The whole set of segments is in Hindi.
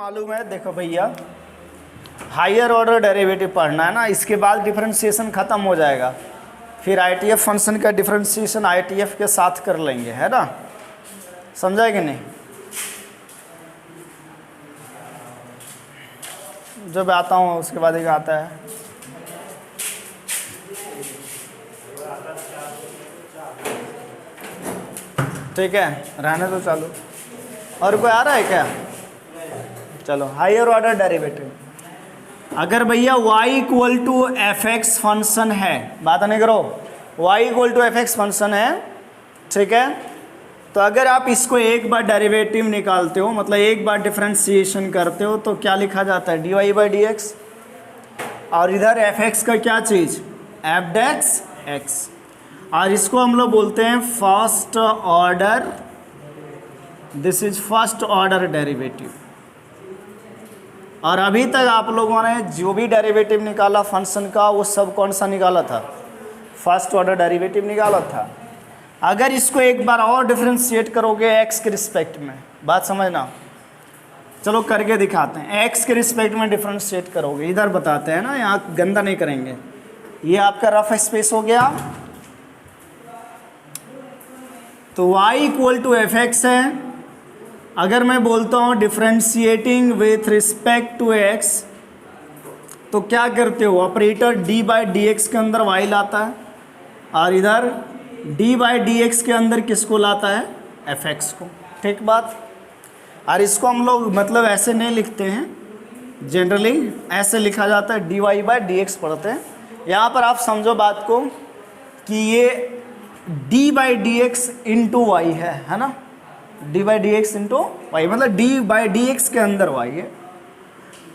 मालूम है, देखो भैया हायर ऑर्डर डेरिवेटिव पढ़ना है ना, इसके बाद डिफरेंशिएशन ख़त्म हो जाएगा, फिर आईटीएफ फंक्शन का डिफरेंशिएशन आईटीएफ के साथ कर लेंगे, है ना, समझा कि नहीं। जब आता हूँ उसके बाद एक आता है, ठीक है, रहने तो चालू। और कोई आ रहा है क्या? चलो, हायर ऑर्डर डेरिवेटिव। अगर भैया y equal to f x function है, बात नहीं करो, y equal to f x function है, ठीक है, तो अगर आप इसको एक बार डेरिवेटिव निकालते हो, मतलब एक बार डिफरेंशिएशन करते हो, तो क्या लिखा जाता है, dy बाई डी एक्स। और इधर एफ एक्स का क्या चीज़, एफ डेक्स एक्स, और इसको हम लोग बोलते हैं first order, this is first order derivative. और अभी तक आप लोगों ने जो भी डेरिवेटिव निकाला फंक्शन का, वो सब कौन सा निकाला था, फर्स्ट ऑर्डर डेरिवेटिव निकाला था। अगर इसको एक बार और डिफरेंशिएट करोगे एक्स के रिस्पेक्ट में, बात समझना, चलो करके दिखाते हैं, एक्स के रिस्पेक्ट में डिफरेंशिएट करोगे, इधर बताते हैं ना, यहाँ गंदा नहीं करेंगे। ये आपका रफ स्पेस हो गया, तो y equal to f x है। अगर मैं बोलता हूँ differentiating with respect to x, तो क्या करते हो, operator d by d x के अंदर y लाता है, और इधर d बाई डी एक्स के अंदर किसको लाता है, एफ एक्स को, ठीक बात। और इसको हम लोग मतलब ऐसे नहीं लिखते हैं, जनरली ऐसे लिखा जाता है, dy बाई डी एक्स पढ़ते हैं। यहाँ पर आप समझो बात को कि ये d by d x into y है ना, d by d x into y, मतलब d बाई डी एक्स के अंदर y है,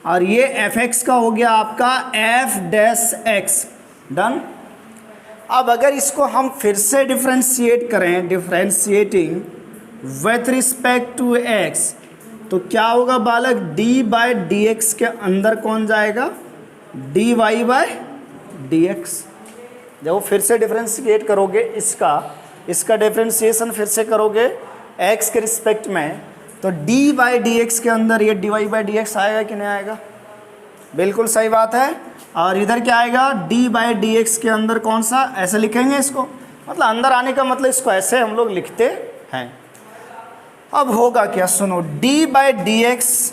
और ये एफ एक्स का हो गया आपका एफ डैश एक्स, डन। अब अगर इसको हम फिर से डिफरेंशिएट करें, differentiating with respect to x, तो क्या होगा बालक, d बाई डी एक्स के अंदर कौन जाएगा, dy बाई डी एक्स। जब फिर से डिफरेंशिएट करोगे इसका डिफरेंशिएशन फिर से करोगे x के रिस्पेक्ट में, तो d बाई डी एक्स के अंदर ये dy बाई डी एक्स आएगा कि नहीं आएगा, बिल्कुल सही बात है। और इधर क्या आएगा, d बाई डी एक्स के अंदर कौन सा, ऐसे लिखेंगे इसको, मतलब अंदर आने का मतलब इसको ऐसे हम लोग लिखते हैं। अब होगा क्या, सुनो, d बाई डी एक्स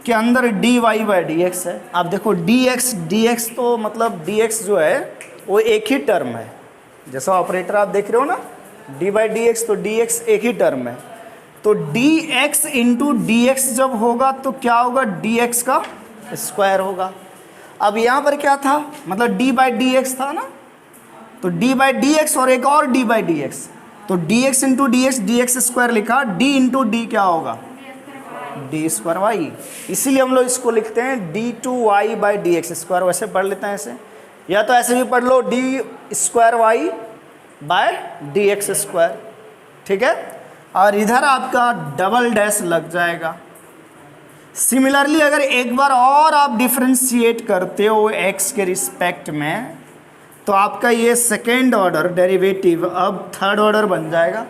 के अंदर dy बाई डी एक्स है। अब देखो dx तो मतलब dx जो है वो एक ही टर्म है, जैसा ऑपरेटर आप देख रहे हो ना, d बाई डी एक्स, तो dx एक ही टर्म है, तो dx इंटू डी एक्स जब होगा तो क्या होगा, dx का स्क्वायर होगा। अब यहाँ पर क्या था, मतलब d बाई डी एक्स था ना, तो d बाई डी एक्स और एक और d बाई डी एक्स, तो dx into D x square लिखा, d इंटू डी क्या होगा, डी स्क्वायर वाई, इसीलिए हम लोग इसको लिखते हैं d two y by d x square. वैसे पढ़ लेते हैं ऐसे, या तो ऐसे भी पढ़ लो, d square y by d x square, ठीक है। और इधर आपका डबल डैश लग जाएगा। सिमिलरली अगर एक बार और आप डिफरेंशिएट करते हो x के रिस्पेक्ट में, तो आपका ये सेकेंड ऑर्डर डेरिवेटिव अब थर्ड ऑर्डर बन जाएगा,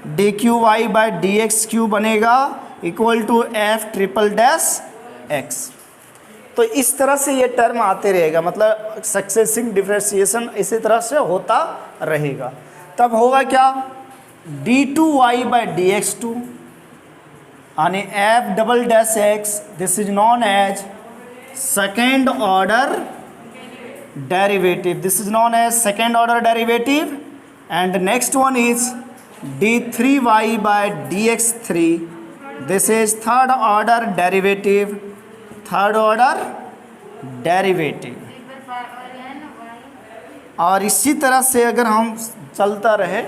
d cube y by d x cube बनेगा equal to f triple dash x. तो इस तरह से ये टर्म आते रहेगा, मतलब सक्सेसिव डिफरेंशिएशन इसी तरह से होता रहेगा। तब होगा क्या, d two y by d x two यानी f double dash x, this is known as second order derivative, this is known as second order derivative. And next one is d three y by d x three, this is third order derivative, third order derivative. और इसी तरह से अगर हम चलता रहे,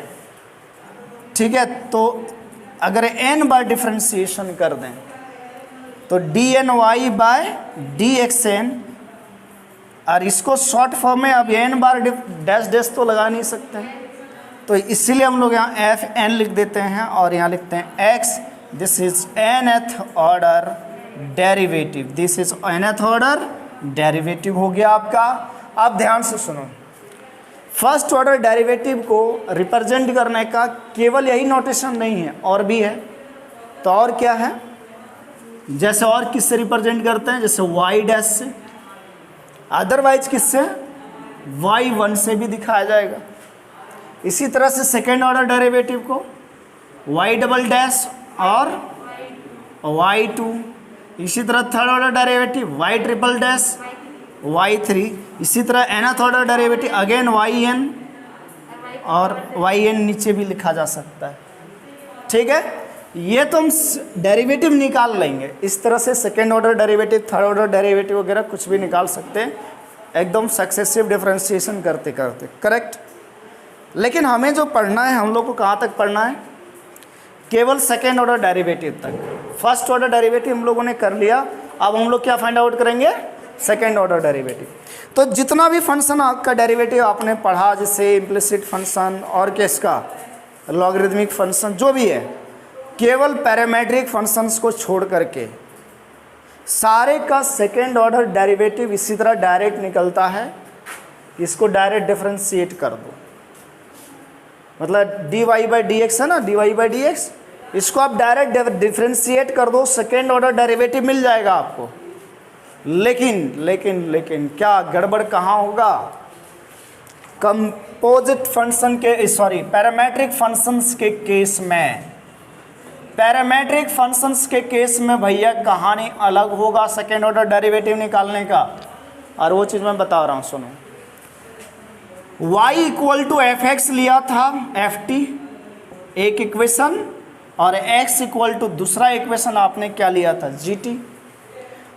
ठीक है, तो अगर n बार डिफरेंशिएशन कर दें तो d n y by d x n, और इसको शॉर्ट फॉर्म में अब n बार डैश डैश तो लगा नहीं सकते हैं, तो इसीलिए हम लोग यहाँ एफ एन लिख देते हैं और यहाँ लिखते हैं x, this is nth order derivative, this is nth order derivative हो गया आपका। आप ध्यान से सुनो, फर्स्ट ऑर्डर डेरिवेटिव को रिप्रेजेंट करने का केवल यही नोटेशन नहीं है, और भी है। तो और क्या है, जैसे और किससे रिप्रेजेंट करते हैं, जैसे वाई डैश से, अदरवाइज किससे, y1 से भी दिखाया जाएगा। इसी तरह से सेकेंड ऑर्डर डेरिवेटिव को y डबल डैश और y2, इसी तरह third order derivative y triple dash y3, इसी तरह nth order derivative again yn और yn नीचे भी लिखा जा सकता है। ठीक है, ये तो हम डेरिवेटिव निकाल लेंगे। इस तरह से second order derivative, third order derivative वगैरह कुछ भी निकाल सकते हैं एकदम सक्सेसिव डिफरेंशिएशन करते करते, करेक्ट। लेकिन हमें जो पढ़ना है, हम लोग को कहाँ तक पढ़ना है, केवल सेकेंड ऑर्डर डेरिवेटिव तक। फर्स्ट ऑर्डर डेरिवेटिव हम लोगों ने कर लिया, अब हम लोग क्या फाइंड आउट करेंगे, सेकेंड ऑर्डर डेरिवेटिव। तो जितना भी फंक्शन आपका डेरिवेटिव आपने पढ़ा, जैसे इम्प्लिसिट फंक्शन और किसका लॉगरिदमिक फंक्शन, जो भी है, केवल पैरामेट्रिक फंक्शंस को छोड़ करके सारे का सेकेंड ऑर्डर डेरिवेटिव इसी तरह डायरेक्ट निकलता है। इसको डायरेक्ट डिफरेंशिएट कर दो, मतलब dy बाई डी एक्स है ना, dy बाई डी एक्स, इसको आप डायरेक्ट डिफरेंशिएट कर दो, सेकेंड ऑर्डर डेरिवेटिव मिल जाएगा आपको। लेकिन लेकिन लेकिन क्या गड़बड़ कहाँ होगा, कंपोजिट फंक्शन के, सॉरी पैरामेट्रिक फंक्शंस के केस में, पैरामेट्रिक फंक्शंस के केस में भैया कहानी अलग होगा सेकेंड ऑर्डर डेरिवेटिव निकालने का। और वो चीज़ मैं बता रहा हूँ, सुनो। y equal to f x लिया था, एफ टी एक इक्वेशन, और x इक्वल टू दूसरा इक्वेशन आपने क्या लिया था, जी टी।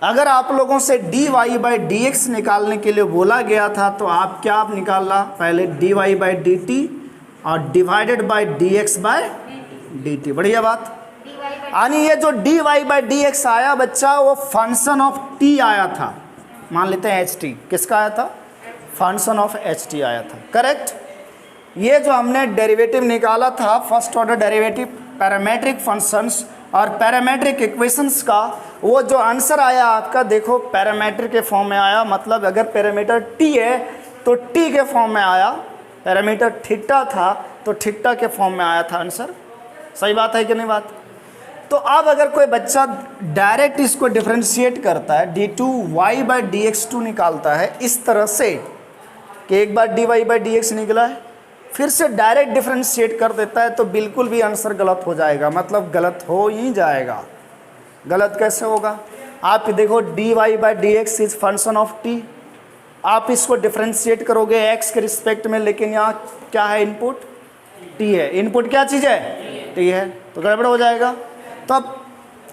अगर आप लोगों से dy बाई डी एक्स निकालने के लिए बोला गया था तो आप क्या निकालना, पहले dy बाई डी टी और divided by d x by D T. बढ़िया बात। यानी ये जो dy बाई डी एक्स आया बच्चा, वो फंक्शन ऑफ t आया था, मान लेते हैं एच टी, किसका आया था, फंक्शन ऑफ एच टी आया था, करेक्ट। ये जो हमने डेरिवेटिव निकाला था first order derivative parametric functions और पैरामेट्रिक इक्वेशंस का, वो जो आंसर आया आपका, देखो पैरामीटर के फॉर्म में आया, मतलब अगर पैरामीटर t है तो t के फॉर्म में आया, पैरामीटर थीटा था तो थीटा के फॉर्म में आया था आंसर। सही बात है कि नहीं बात। तो अब अगर कोई बच्चा डायरेक्ट इसको डिफरेंशिएट करता है, d two y by d x two निकालता है इस तरह से कि एक बार d y by d x निकला है, फिर से डायरेक्ट डिफरेंशिएट कर देता है, तो बिल्कुल भी आंसर गलत हो जाएगा, मतलब गलत हो ही जाएगा। गलत कैसे होगा, आप देखो d y by d x is function of t, आप इसको डिफरेंशिएट करोगे एक्स के रिस्पेक्ट में, लेकिन यहाँ क्या है, इनपुट टी है। इनपुट क्या चीज़ है, टी है, तो गड़बड़ हो जाएगा। तो अब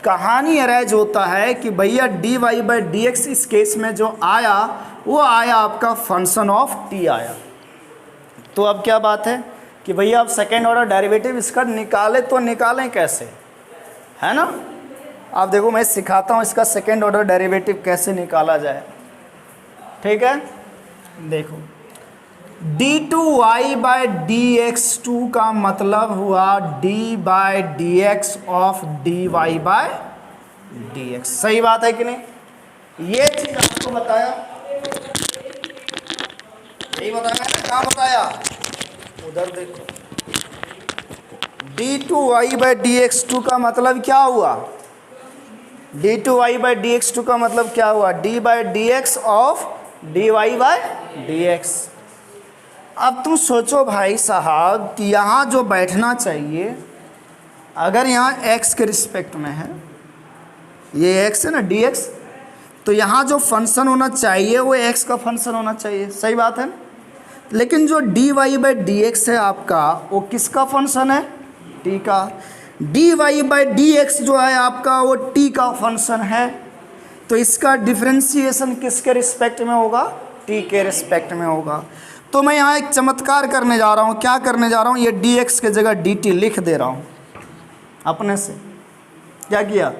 कहानी अराइज होता है कि भैया d y by d x इस केस में जो आया वो आया आपका फंक्शन ऑफ टी आया। तो अब क्या बात है कि भैया अब सेकेंड ऑर्डर डेरिवेटिव इसका निकाले, तो निकालें कैसे, है ना। आप देखो मैं सिखाता हूँ इसका सेकेंड ऑर्डर डेरिवेटिव कैसे निकाला जाए, ठीक है। देखो d two y by d x two का मतलब हुआ d by d x of d y by d x. सही बात है कि नहीं, ये चीज आपको बताया, यही बताया ना, कहाँ बताया, उधर देखो। D two y by d x two का मतलब क्या हुआ, d two y by d x two का मतलब क्या हुआ, d by d x of d y by d x. अब तुम सोचो भाई साहब कि यहाँ जो बैठना चाहिए, अगर यहाँ x के रिस्पेक्ट में है, ये x है ना dx, तो यहाँ जो फंक्शन होना चाहिए वो x का फंक्शन होना चाहिए। सही बात है। लेकिन जो dy बाई डी एक्स है आपका, वो किसका फंक्शन है, t का। dy बाई डी एक्स जो है आपका वो t का फंक्शन है, तो इसका डिफरेंशिएशन किसके रिस्पेक्ट में होगा, t के रिस्पेक्ट में होगा। तो मैं यहाँ एक चमत्कार करने जा रहा हूँ। क्या करने जा रहा हूँ, ये dx के जगह dt लिख दे रहा हूँ अपने से। क्या किया,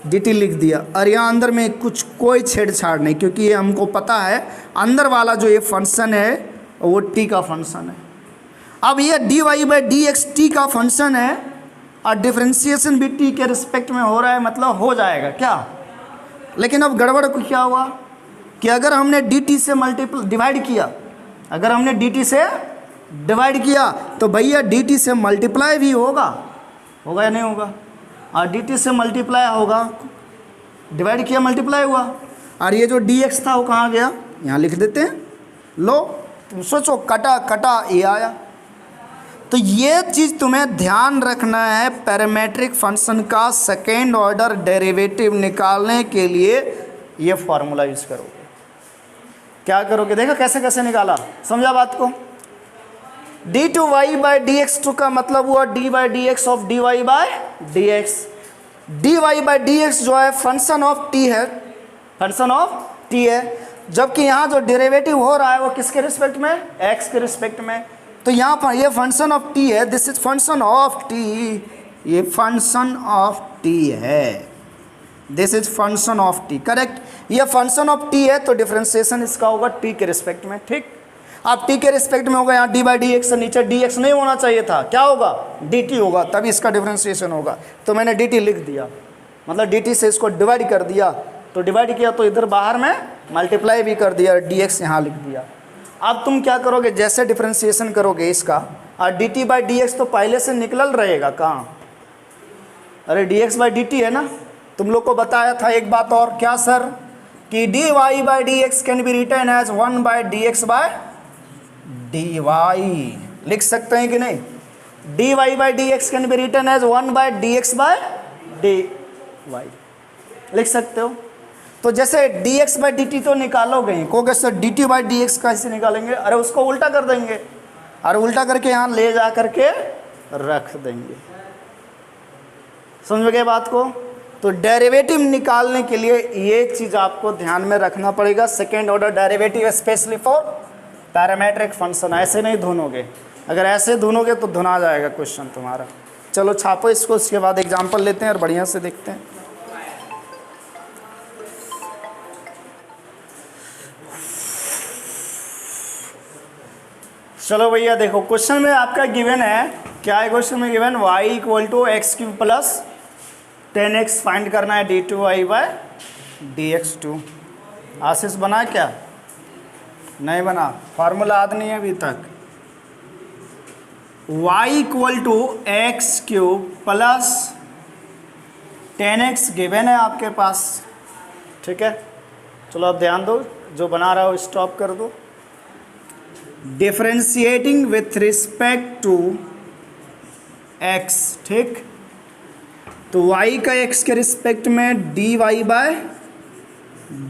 dt लिख दिया, और यहाँ अंदर में कुछ कोई छेड़छाड़ नहीं, क्योंकि ये हमको पता है अंदर वाला जो ये फंक्शन है वो t का फंक्शन है। अब ये dy by d x T का फंक्शन है और डिफ्रेंशिएशन भी t के रिस्पेक्ट में हो रहा है, मतलब हो जाएगा क्या। लेकिन अब गड़बड़ को क्या हुआ कि अगर हमने dt से डिवाइड किया, अगर हमने dt से डिवाइड किया तो भैया dt से मल्टीप्लाई भी होगा, होगा या नहीं होगा। और dt से मल्टीप्लाई होगा, डिवाइड किया मल्टीप्लाई हुआ, और ये जो dx था वो कहाँ गया, यहाँ लिख देते हैं। लो तुम सोचो, कटा कटा ये आया। तो ये चीज़ तुम्हें ध्यान रखना है, पैरामीट्रिक फंक्शन का सेकेंड ऑर्डर डेरिवेटिव निकालने के लिए ये फॉर्मूला यूज करोगे। क्या करोगे, देखो कैसे कैसे निकाला, समझा बात को। d2y/dx2 का मतलब हुआ d by d x of dy by d x. dy by d x जो है फंक्शन ऑफ t है, फंक्शन ऑफ t है, जबकि यहाँ जो डेरिवेटिव हो रहा है वो किसके रिस्पेक्ट में, x के रिस्पेक्ट में। तो यहाँ पर ये फंक्शन ऑफ t है, this is function of t, ये फंक्शन ऑफ t है, this is function of t, correct. ये फंक्शन ऑफ t है तो डिफरेंशिएशन इसका होगा t के रिस्पेक्ट में, ठीक। अब t के रिस्पेक्ट में होगा, यहाँ d बाई डी एक्स से नीचे dx नहीं होना चाहिए था, क्या होगा, dt होगा, तभी इसका डिफरेंशिएशन होगा। तो मैंने dt लिख दिया, मतलब dt से इसको डिवाइड कर दिया, तो डिवाइड किया तो इधर बाहर में मल्टीप्लाई भी कर दिया, dx यहाँ लिख दिया। अब तुम क्या करोगे, जैसे डिफरेंशिएशन करोगे इसका, और dt बाई डी एक्स तो पहले से निकल रहेगा कहाँ, अरे dx बाई dt है ना। तुम लोग को बताया था एक बात और, क्या सर, कि dy by d x can be written as 1 by d x by dy, लिख सकते हैं कि नहीं, dy by d x can be written as 1 by d x by dy, लिख सकते हो। तो जैसे dx बाई dt तो निकालोगे, कहोगे sir dt by d x कैसे निकालेंगे, अरे उसको उल्टा कर देंगे, और उल्टा करके यहाँ ले जा करके रख देंगे, समझ गए बात को। तो डेरिवेटिव निकालने के लिए ये चीज़ आपको ध्यान में रखना पड़ेगा, second order derivative specially for parametric function. ऐसे नहीं धुनोगे, अगर ऐसे धुनोगे तो धुना जाएगा क्वेश्चन तुम्हारा। चलो छापो इसको, उसके बाद एग्जाम्पल लेते हैं और बढ़िया से देखते हैं। चलो भैया देखो, क्वेश्चन में आपका गिवन है, क्या है क्वेश्चन में given, y equal to x cube plus 10x find करना है d2y by d x two. Ashish बना क्या, नहीं बना, फार्मूला याद नहीं है अभी तक। y equal to x cube plus 10x given है आपके पास, ठीक है। चलो अब ध्यान दो, जो बना रहा हो स्टॉप कर दो। Differentiating with respect to x, ठीक। तो y का x के रिस्पेक्ट में dy by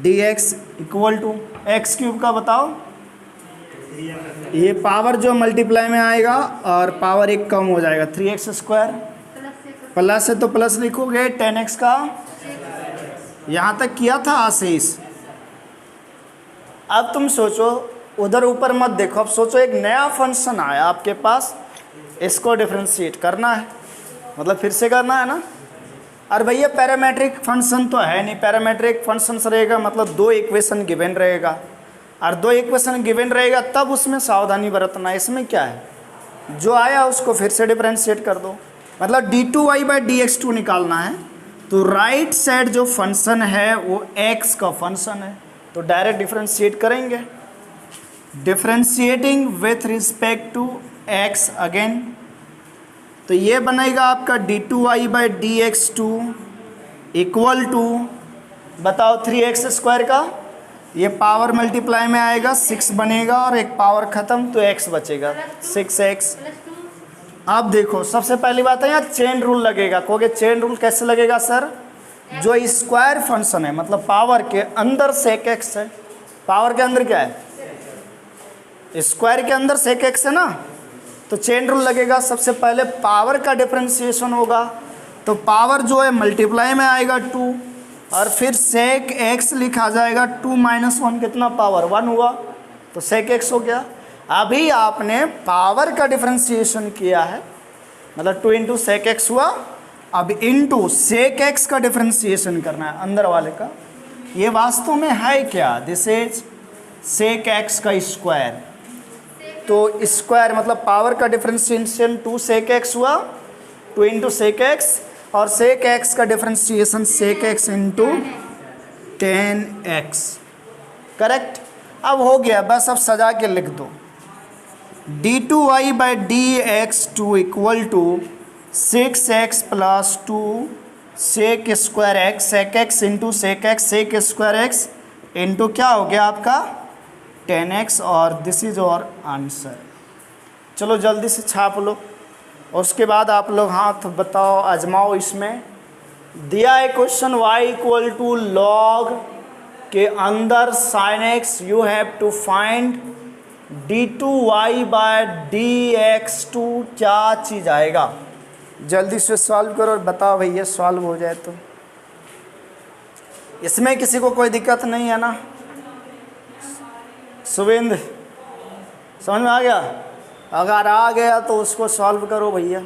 d x equal to x cube का बताओ, ये पावर जो मल्टीप्लाई में आएगा और पावर एक कम हो जाएगा, 3x स्क्वायर, प्लस है तो प्लस लिखोगे, 10x का यहाँ तक किया था आशीष। अब तुम सोचो, उधर ऊपर मत देखो, अब सोचो एक नया फंक्शन आया आपके पास, इसको डिफरेंशिएट करना है, मतलब फिर से करना है ना। और भैया पैरामीट्रिक फंक्शन तो है नहीं, पैरामीट्रिक फंक्शन रहेगा मतलब दो इक्वेशन गिवन रहेगा, और दो इक्वेशन गिवन रहेगा तब उसमें सावधानी बरतना है। इसमें क्या है, जो आया उसको फिर से डिफरेंशिएट कर दो, मतलब d2y by d x to निकालना है, तो राइट साइड जो फंक्शन है वो x का फंक्शन है, तो डायरेक्ट डिफरेंशिएट करेंगे। Differentiating with respect to x again, तो ये बनेगा आपका d2y by d x two equal to, बताओ 3x स्क्वायर का, ये पावर मल्टीप्लाई में आएगा 6 बनेगा और एक पावर ख़त्म तो x बचेगा 6x। अब देखो सबसे पहली बात है यहाँ चेन रूल लगेगा, कहोगे चेन रूल कैसे लगेगा सर, जो स्क्वायर फंक्शन है मतलब पावर के अंदर सेक x है, पावर के अंदर क्या है, स्क्वायर के अंदर सेक x है ना, तो चेन रूल लगेगा। सबसे पहले पावर का डिफरेंशिएशन होगा, तो पावर जो है मल्टीप्लाई में आएगा 2 और फिर सेक x लिखा जाएगा 2 माइनस 1 कितना पावर 1 हुआ, तो सेक x हो गया। अभी आपने पावर का डिफरेंशिएशन किया है, मतलब 2 इंटू सेक एक्स हुआ, अब इंटू सेक एक्स का डिफरेंशिएशन करना है अंदर वाले का। ये वास्तव में है क्या, दिस इज सेक एक्स का स्क्वायर, तो स्क्वायर मतलब पावर का डिफरेंशिएशन 2 सेक एक्स हुआ, 2 इंटू सेक एक्स, और सेक एक्स का differentiation sec x into 10x, correct. अब हो गया, बस अब सजा के लिख दो, d2y by d x two equal to 6x plus 2 sec square x into sec square x into क्या हो गया आपका 10x, और दिस इज और आंसर। चलो जल्दी से छाप लो, और उसके बाद आप लोग हाथ बताओ, आजमाओ। इसमें दिया है question y equal to log के अंदर sine x, you have to find d2y by dx2, क्या चीज़ आएगा? जल्दी से सॉल्व करो और बताओ भैया, सॉल्व हो जाए तो। इसमें किसी को कोई दिक्कत नहीं है ना? सुविंद समझ में आ गया? अगर आ गया तो उसको सॉल्व करो भैया।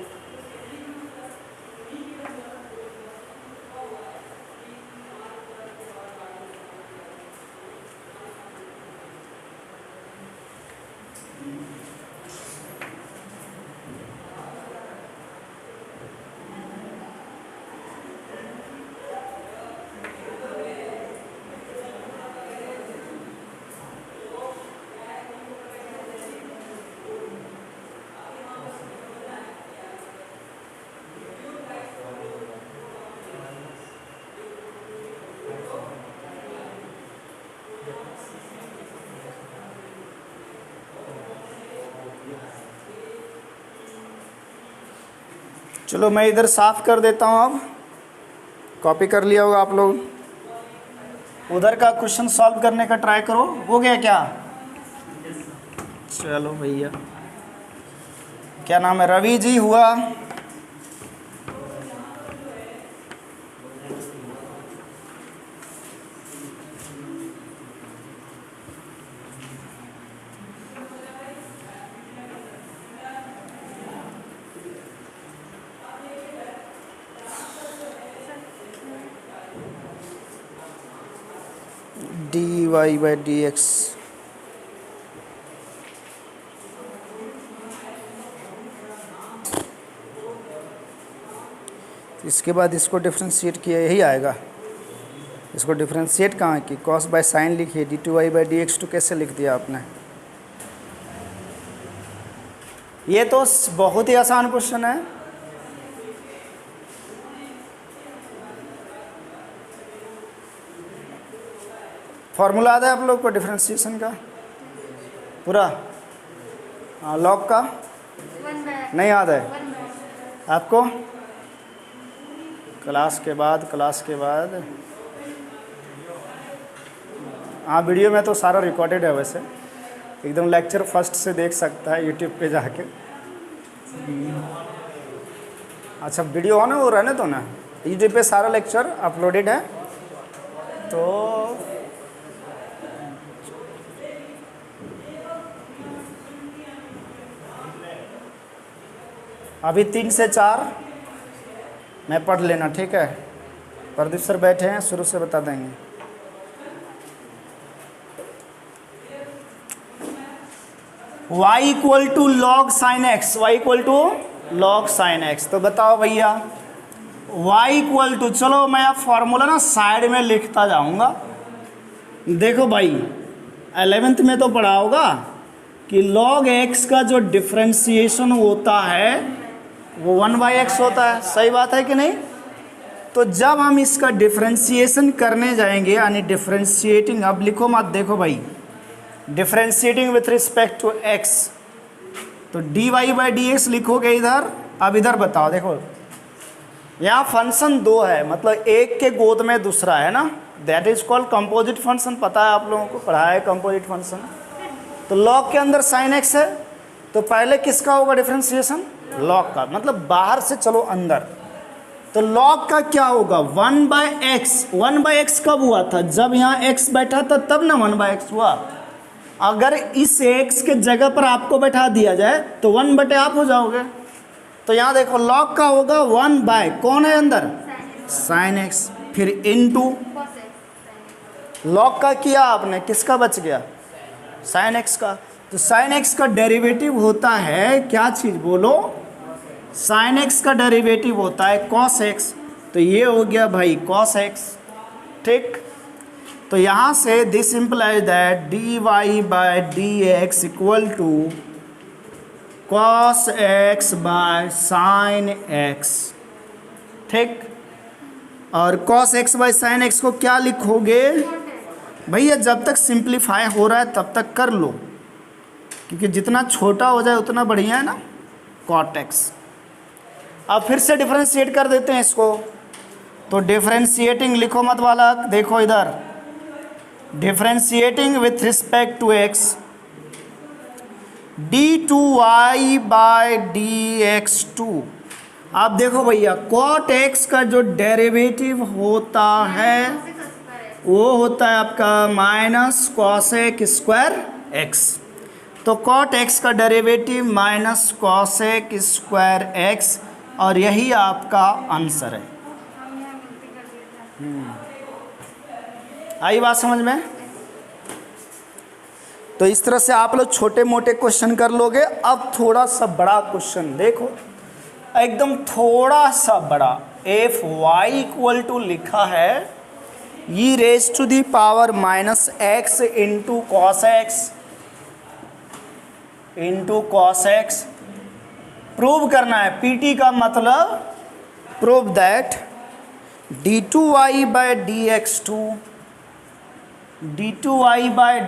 चलो मैं इधर साफ कर देता हूँ। अब कॉपी कर लिया होगा आप लोग, उधर का क्वेश्चन सॉल्व करने का ट्राई करो। हो गया क्या? चलो भैया, क्या नाम है? रवि जी हुआ? dy बाई dx, इसके बाद इसको डिफ्रेंशिएट किया, यही आएगा। इसको डिफ्रेंशिएट कहाँ की? कॉस बाय साइन लिखिए, d2y बाई dx2 कैसे लिख दिया आपने? ये तो बहुत ही आसान क्वेश्चन है। फॉर्मूला आता है आप लोग को डिफ्रेंशिएशन का पूरा? हाँ, लॉग का नहीं याद है आपको? क्लास के बाद हाँ, वीडियो में तो सारा रिकॉर्डेड है वैसे, एकदम लेक्चर फर्स्ट से देख सकता है यूट्यूब पे जाके। अच्छा वीडियो हो ना, वो रहने दो ना, यूट्यूब पे सारा लेक्चर अपलोडेड है। तो अभी 3 से 4 मैं पढ़ लेना, ठीक है? प्रदीप सर बैठे हैं, शुरू से बता देंगे। y equal to log sine x, y equal to log sine x. तो बताओ भैया y इक्वल टू, चलो मैं अब फॉर्मूला ना साइड में लिखता जाऊंगा। देखो भाई 11th में तो पढ़ा होगा कि log x का जो डिफ्रेंशिएशन होता है वो 1/x होता है, सही बात है कि नहीं? तो जब हम इसका डिफ्रेंशिएशन करने जाएंगे, यानी डिफ्रेंशिएटिंग, अब लिखो मत, देखो भाई, differentiating with respect to x, तो dy बाई dx लिखोगे इधर। अब इधर बताओ, देखो यहाँ फंक्शन 2 है, मतलब एक के गोद में दूसरा है ना, that is called composite function. पता है आप लोगों को, पढ़ा है कंपोजिट फंक्शन। तो log के अंदर sin x है, तो पहले किसका होगा डिफ्रेंशिएशन? log का, मतलब बाहर से चलो अंदर। तो log का क्या होगा? 1/x। 1/x कब हुआ था? जब यहाँ x बैठा था तब ना 1/x हुआ। अगर इस x के जगह पर आपको बैठा दिया जाए तो 1/, आप हो जाओगे। तो यहाँ देखो log का होगा 1/, कौन है अंदर? sin x, फिर इनटू log का किया आपने, किसका बच गया? sin x का। तो sin x का डेरिवेटिव होता है क्या चीज़ बोलो? sin x का डेरिवेटिव होता है cos x। तो ये हो गया भाई cos x, ठीक। तो यहाँ से this implies that dy by dx equal to cos x by sin x, ठीक। और cos x by sine x को क्या लिखोगे भैया? जब तक सिंप्लीफाई हो रहा है तब तक कर लो, क्योंकि जितना छोटा हो जाए उतना बढ़िया है ना। cot x। अब फिर से डिफरेंशिएट कर देते हैं इसको, तो डिफरेंशिएटिंग लिखो मत वाला, देखो इधर, differentiating with respect to x d2y by dx2। आप देखो भैया cot x का जो डेरिवेटिव होता है वो होता है आपका माइनस cosec स्क्वायर x। तो cot x का derivative minus cosec square x, और यही आपका आंसर है। आई बात समझ में? तो इस तरह से आप लोग छोटे मोटे क्वेश्चन कर लोगे। अब थोड़ा सा बड़ा क्वेश्चन देखो, एकदम थोड़ा सा बड़ा। एफ वाई इक्वल टू लिखा है e raise to the power minus x into cos x prove करना है। पीटी का मतलब prove that d2y by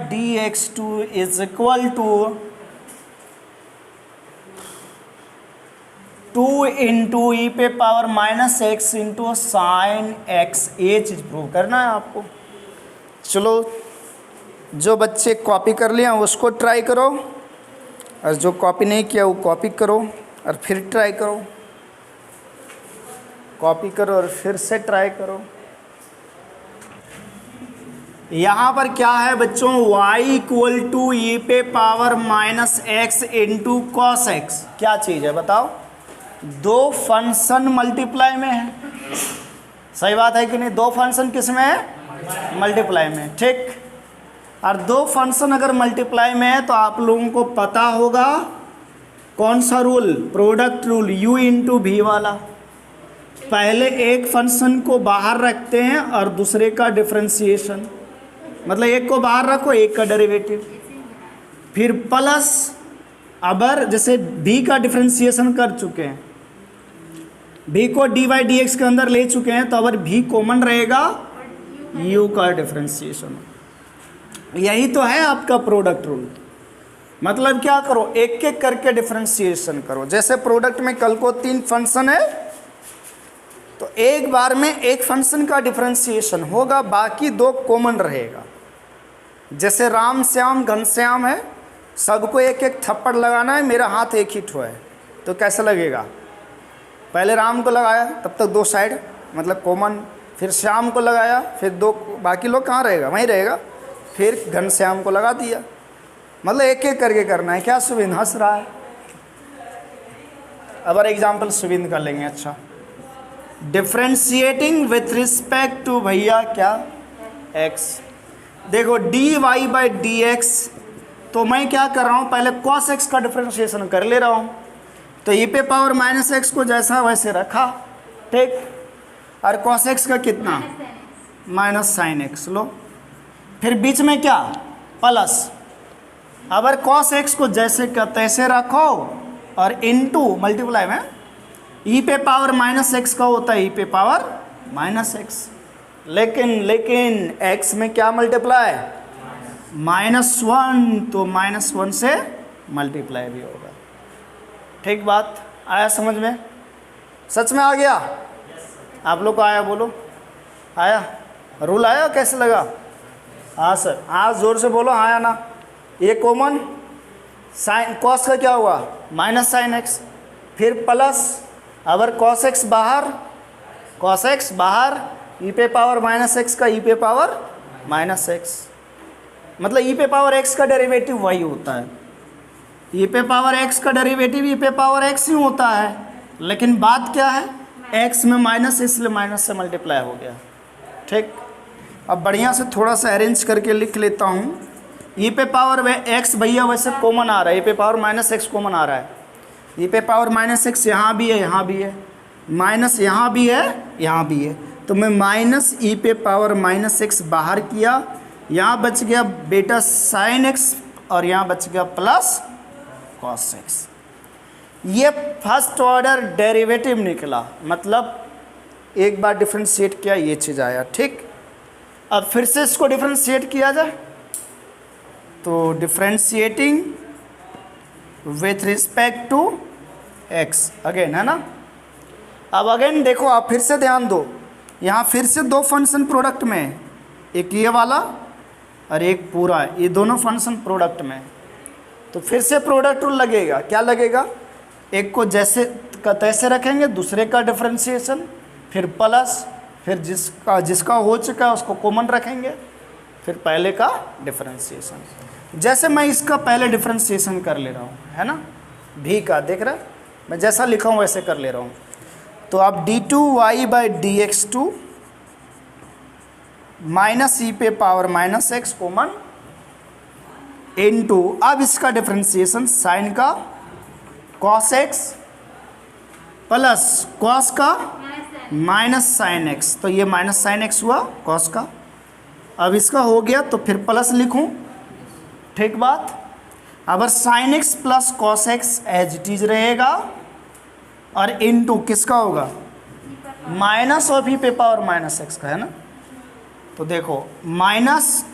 dx2 is equal to 2 into e पे power minus x into sine x. ये चीज़ प्रूव करना है आपको। चलो, जो बच्चे कॉपी कर लिए उसको ट्राई करो, और जो कॉपी नहीं किया वो कॉपी करो और फिर ट्राई करो, कॉपी करो और फिर से ट्राई करो। यहाँ पर क्या है बच्चों? y इक्वल टू ई पे power minus x into cos x. क्या चीज़ है बताओ? दो फंक्शन मल्टीप्लाई में है, सही बात है कि नहीं? दो फंक्शन किस में है? मल्टीप्लाई में, ठीक। और दो फंक्शन अगर मल्टीप्लाई में है तो आप लोगों को पता होगा कौन सा rule? Product rule, u into v वाला। पहले एक फंक्शन को बाहर रखते हैं और दूसरे का डिफरेंशिएशन, मतलब एक को बाहर रखो, एक का डेरिवेटिव, फिर प्लस अबर जैसे v का डिफरेंशिएशन कर चुके हैं, v को dy dx के अंदर ले चुके हैं, तो अगर v कॉमन रहेगा u का डिफरेंशिएशन। यही तो है आपका प्रोडक्ट रूल। मतलब क्या करो? एक एक करके डिफरेंशिएशन करो। जैसे प्रोडक्ट में कल को 3 फंक्शन है तो एक बार में एक फंक्शन का डिफरेंशिएशन होगा, बाकी 2 कॉमन रहेगा। जैसे राम श्याम घनश्याम है, सबको एक एक थप्पड़ लगाना है, मेरा हाथ एक ही ठो है, तो कैसे लगेगा? पहले राम को लगाया तब तक 2 साइड मतलब कॉमन, फिर श्याम को लगाया, फिर 2, बाकी लोग कहाँ रहेगा? वहीं रहेगा, फिर घनश्याम को लगा दिया। मतलब एक एक करके करना है। क्या सुविंद हंस रहा है? अब एग्जाम्पल सुविंद का लेंगे। अच्छा, डिफ्रेंशिएटिंग विथ रिस्पेक्ट टू भैया क्या? x। देखो dy बाई dx, तो मैं क्या कर रहा हूँ? पहले cos x का डिफ्रेंशिएशन कर ले रहा हूँ, तो e पे पावर माइनस एक्स को जैसा वैसे रखा, ठीक। और cos x का कितना? माइनस साइन x लो, फिर बीच में क्या? प्लस। अगर cos x को जैसे का तैसे रखो और इनटू मल्टीप्लाई में e पे पावर माइनस एक्स का होता है e पे पावर माइनस एक्स, लेकिन x में क्या मल्टीप्लाई? -1, तो -1 से मल्टीप्लाई भी होगा। ठीक बात आया समझ में? सच में आ गया? आप लोग को आया? बोलो आया? रूल आया? कैसे लगा? हाँ सर, हाँ जोर से बोलो। आया ना? ये कॉमन साइन कॉस का क्या हुआ? माइनस साइन एक्स, फिर प्लस, अगर कॉस एक्स बाहर ई पे पावर माइनस एक्स का ई पे पावर माइनस एक्स, मतलब ई पे पावर एक्स का डेरिवेटिव वही होता है। ई पे पावर एक्स का डेरिवेटिव ई पे पावर एक्स ही होता है, लेकिन बात क्या है? एक्स में माइनस, इसलिए माइनस से मल्टीप्लाई हो गया। ठीक, अब बढ़िया से थोड़ा सा अरेंज करके लिख लेता हूँ। ई पे पावर एक्स भैया वैसे कॉमन आ रहा है, ई पे पावर माइनस एक्स कॉमन आ रहा है। ई पे पावर माइनस एक्स यहाँ भी है, यहाँ भी है, माइनस यहाँ भी है, यहाँ भी है, तो मैं माइनस ई पे पावर माइनस एक्स बाहर किया, यहाँ बच गया बेटा साइन एक्स और यहाँ बच गया प्लस कॉस एक्स। ये फर्स्ट ऑर्डर डेरिवेटिव निकला, मतलब एक बार डिफ्रेंशिएट किया ये चीज़ आया, ठीक। अब फिर से इसको डिफ्रेंशिएट किया जाए, तो differentiating with respect to x again, है ना। अब अगेन देखो, आप फिर से ध्यान दो, यहाँ फिर से दो फंक्शन प्रोडक्ट में है, एक ये वाला और एक पूरा, ये दोनों फंक्शन प्रोडक्ट में है। तो फिर से प्रोडक्ट रूल लगेगा, क्या लगेगा, एक को जैसे का तैसे रखेंगे, दूसरे का डिफरेंशिएशन, फिर प्लस, फिर जिसका हो चुका है उसको कॉमन रखेंगे, फिर पहले का डिफरेंशिएशन। जैसे मैं इसका पहले डिफरेंशिएशन कर ले रहा हूँ, है ना, भी का देख रहा है, मैं जैसा लिखा हूँ वैसे कर ले रहा हूँ। तो आप d2y/dx2 माइनस ई पे power minus x common into, अब इसका डिफरेंशिएशन साइन का कॉस एक्स प्लस कॉस का माइनस साइन एक्स, तो ये माइनस साइन एक्स हुआ कॉस का। अब इसका हो गया तो फिर प्लस लिखूं, ठीक बात। अब sine x plus cos x as it is रहेगा, और इनटू किसका होगा, माइनस ऑफ ई पे पावर माइनस एक्स का, है ना। तो देखो माइनस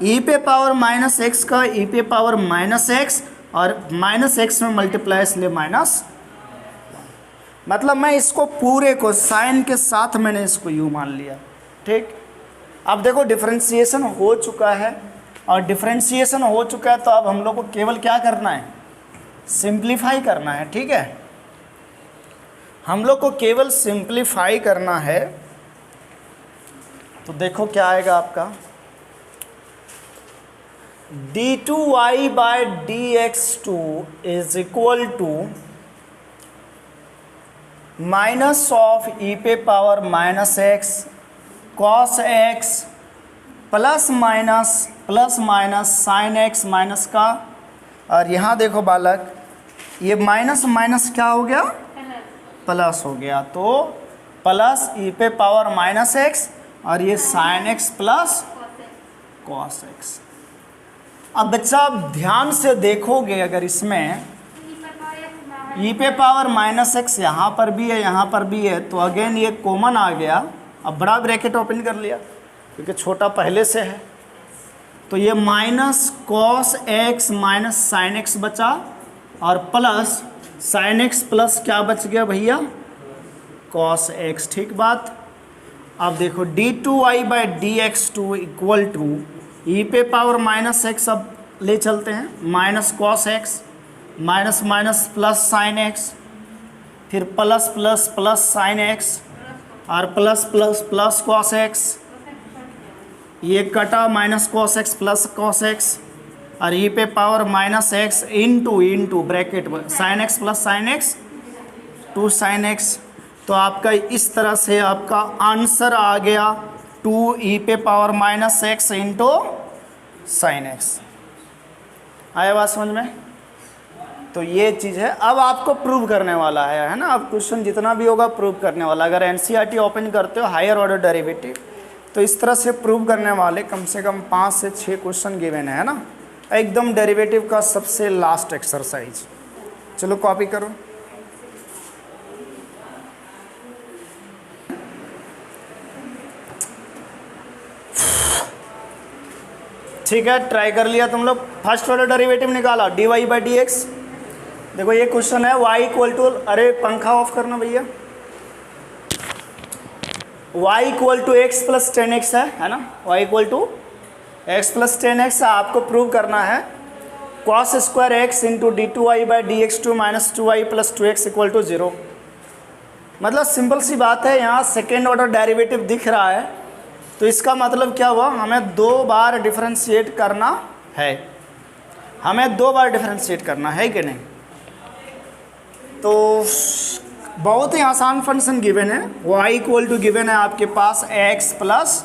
ई पे पावर माइनस एक्स का ई पे पावर माइनस एक्स, और माइनस एक्स में मल्टीप्लाई इसलिए माइनस, मतलब मैं इसको पूरे को साइन के साथ मैंने इसको यू मान लिया, ठीक। अब देखो डिफरेंशिएशन हो चुका है, और डिफरेंशिएशन हो चुका है तो अब हम लोग को केवल क्या करना है, सिंप्लीफाई करना है, ठीक है। हम लोग को केवल सिंप्लीफाई करना है। तो देखो क्या आएगा आपका, d2y/dx2 is equal to minus of e पे power minus x cos x plus minus sine x minus का, और यहाँ देखो बालक, ये माइनस माइनस क्या हो गया, प्लस हो गया, तो प्लस ई पे पावर माइनस एक्स, और ये sign x plus cos x. अब बच्चा आप ध्यान से देखोगे, अगर इसमें ई पे पावर माइनस एक्स यहाँ पर भी है, यहाँ पर भी है, तो अगेन ये कॉमन आ गया। अब बड़ा ब्रैकेट ओपन कर लिया क्योंकि छोटा पहले से है, तो ये minus cos x minus sine x बचा, और प्लस साइन एक्स प्लस क्या बच गया भैया, कॉस एक्स, ठीक बात। अब देखो d2y/dx2 इक्वल टू ई पे पावर माइनस एक्स, अब ले चलते हैं, minus cos x minus minus plus sine x, फिर plus plus plus sine x, और plus plus plus cos x, ये कटा minus cos x plus cos x, और ई पे power minus x into bracket sine x plus sine x 2 sine x. तो आपका इस तरह से आपका आंसर आ गया 2 ई पे power minus x into sine x. आया बात समझ में। तो ये चीज़ है, अब आपको प्रूव करने वाला है ना। अब क्वेश्चन जितना भी होगा प्रूव करने वाला। अगर एनसीईआरटी ओपन करते हो हायर ऑर्डर डेरिवेटिव, तो इस तरह से प्रूव करने वाले कम से कम 5 से 6 क्वेश्चन गिवन है ना, एकदम डेरिवेटिव का सबसे लास्ट एक्सरसाइज। चलो कॉपी करो। ठीक है, ट्राई कर लिया तुम लोग। फर्स्ट ऑर्डर डेरिवेटिव निकाला dy/dx। देखो ये क्वेश्चन है y इक्वल टू, अरे पंखा ऑफ करना भैया, y equal to x plus 10x है ना, y equal to x plus 10x। आपको प्रूव करना है cos square x into d2y/dx2 minus 2y plus 2x equal to 0। मतलब सिंपल सी बात है, यहाँ सेकेंड ऑर्डर डेरिवेटिव दिख रहा है, तो इसका मतलब क्या हुआ, हमें 2 बार डिफरेंशिएट करना है, हमें 2 बार डिफरेंशिएट करना है कि नहीं। तो बहुत ही आसान फंक्शन गिवन है, y इक्वल टू गिवन है आपके पास x प्लस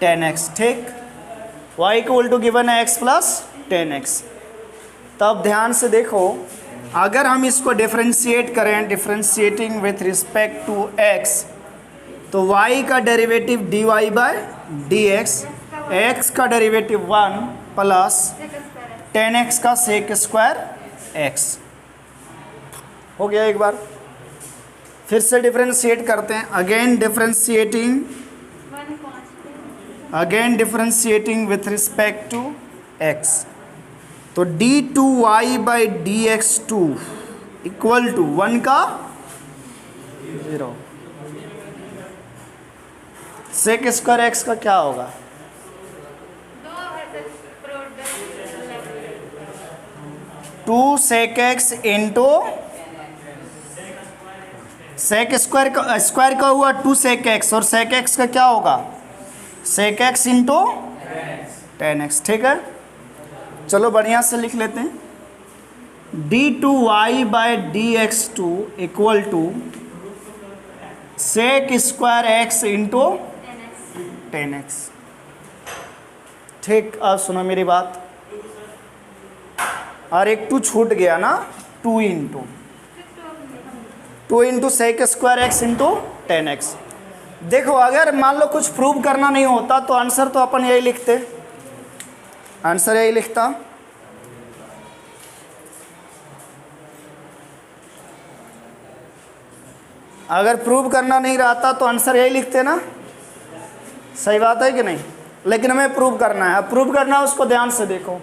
10x। ठीक, y इक्वल टू गिवन है x प्लस 10x। तब ध्यान से देखो, अगर हम इसको डिफरेंशिएट करें, differentiating with respect to x, तो y का डेरिवेटिव dy/dx, x का डेरिवेटिव 1 प्लस 10x का सेक स्क्वायर x हो गया एक बार। फिर से डिफरेंशिएट करते हैं, again differentiating with respect to x। तो d2y by dx2 equal to 1 का 0। सेक स्क्वायर एक्स का क्या होगा? Two sec x into sec square का हुआ 2 सेक एक्स, और सेक एक्स का क्या होगा? Sec x into 10x। ठीक है, चलो बढ़िया से लिख लेते हैं। d2y by dx2 equal to sec square x into 10x। ठीक, अब सुनो मेरी बात, और एक 2 छूट गया ना, 2 into sec square x into 10x। देखो अगर मान लो कुछ प्रूव करना नहीं होता तो आंसर तो अपन यही लिखते, आंसर यही लिखता। अगर प्रूव करना नहीं रहता तो आंसर यही लिखते ना, सही बात है कि नहीं? लेकिन हमें प्रूव करना है। अब प्रूव करना है उसको ध्यान से देखो,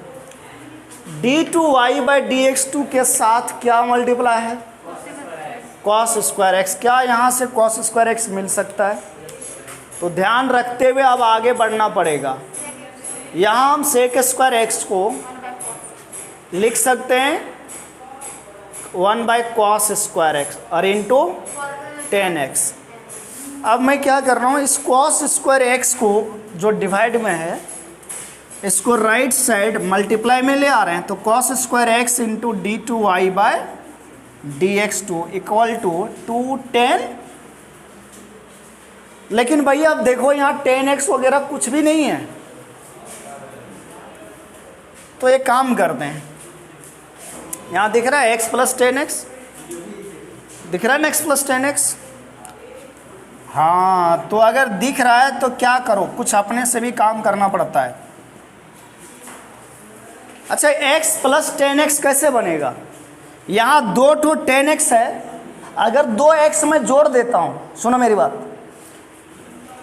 d2y बाई dx2 के साथ क्या मल्टीप्लाई है? Cos square x. क्या यहाँ से कॉस स्क्वायर एक्स मिल सकता है? तो ध्यान रखते हुए अब आगे बढ़ना पड़ेगा। यहाँ हम सेक स्क्वायर एक्स को लिख सकते हैं 1 बाई कॉस स्क्वायर एक्स और इंटू 10x। अब मैं क्या कर रहा हूँ, इस कॉस स्क्वायर एक्स को जो डिवाइड में है इसको राइट साइड मल्टीप्लाई में ले आ रहे हैं, तो cos square x into d2y by dx2 equal to 210। लेकिन भैया अब देखो यहाँ 10x वगैरह कुछ भी नहीं है, तो एक काम करते हैं, यहाँ दिख रहा है x प्लस 10x, दिख रहा है ना x प्लस 10x। हाँ, तो अगर दिख रहा है तो क्या करो, कुछ अपने से भी काम करना पड़ता है। अच्छा, x प्लस 10x कैसे बनेगा? यहाँ 2 तो 10x है, अगर 2x में जोड़ देता हूँ, सुनो मेरी बात,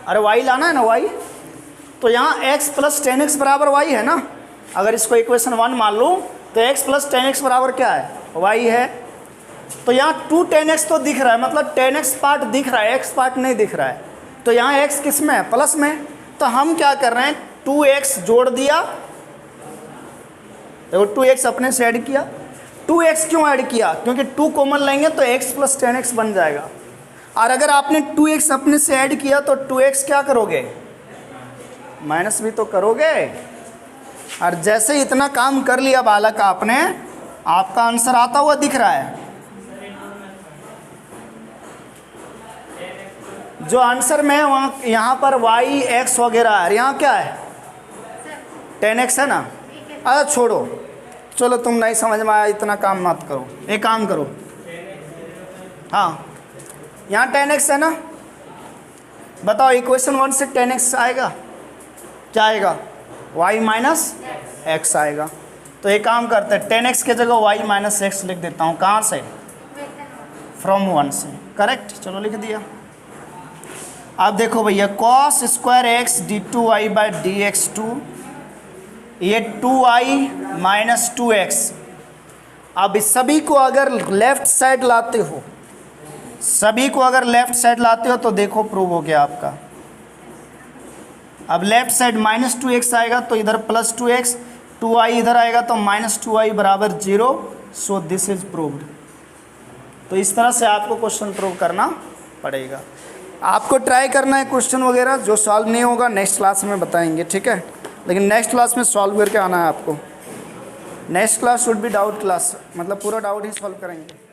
अरे y लाना है ना y, तो यहाँ x प्लस 10x बराबर y है ना। अगर इसको इक्वेशन 1 मान लूँ तो x प्लस 10x बराबर क्या है? y है। तो यहाँ 2 10x तो दिख रहा है, मतलब 10x पार्ट दिख रहा है, x पार्ट नहीं दिख रहा है। तो यहाँ x किस में है? प्लस में। तो हम क्या कर रहे हैं, 2x जोड़ दिया, देखो 2x अपने से ऐड किया। 2x क्यों ऐड किया? क्योंकि 2 कॉमन लेंगे तो x प्लस 10x बन जाएगा। और अगर आपने 2x अपने से ऐड किया तो 2x क्या करोगे? माइनस भी तो करोगे। और जैसे इतना काम कर लिया बालक आपने, आपका आंसर आता हुआ दिख रहा है। जो आंसर में वहाँ यहाँ पर y x वगैरह है, यहाँ क्या है? 10x है ना। अरे छोड़ो, चलो तुम नहीं समझ में आया, इतना काम मत करो। एक काम करो, हाँ यहाँ 10x है ना, बताओ इक्वेशन 1 से 10x आएगा, क्या आएगा? y माइनस एक्स आएगा। तो एक काम करते हैं, 10x के जगह y माइनस एक्स लिख देता हूँ। कहाँ से? फ्रॉम 1 से। करेक्ट, चलो लिख दिया। अब देखो भैया, cos square x d2y by dx2, ये 2y माइनस 2x। अब इस सभी को अगर लेफ्ट साइड लाते हो, सभी को अगर लेफ्ट साइड लाते हो तो देखो प्रूव हो गया आपका। अब लेफ्ट साइड माइनस 2x आएगा तो इधर प्लस 2x, 2y इधर आएगा तो माइनस 2y बराबर 0। So this is proved. तो इस तरह से आपको क्वेश्चन प्रूव करना पड़ेगा। आपको ट्राई करना है क्वेश्चन वगैरह, जो सॉल्व नहीं होगा नेक्स्ट क्लास में बताएंगे, ठीक है? लेकिन नेक्स्ट क्लास में सॉल्व करके आना है आपको। Next class should be doubt class, मतलब पूरा डाउट ही सॉल्व करेंगे।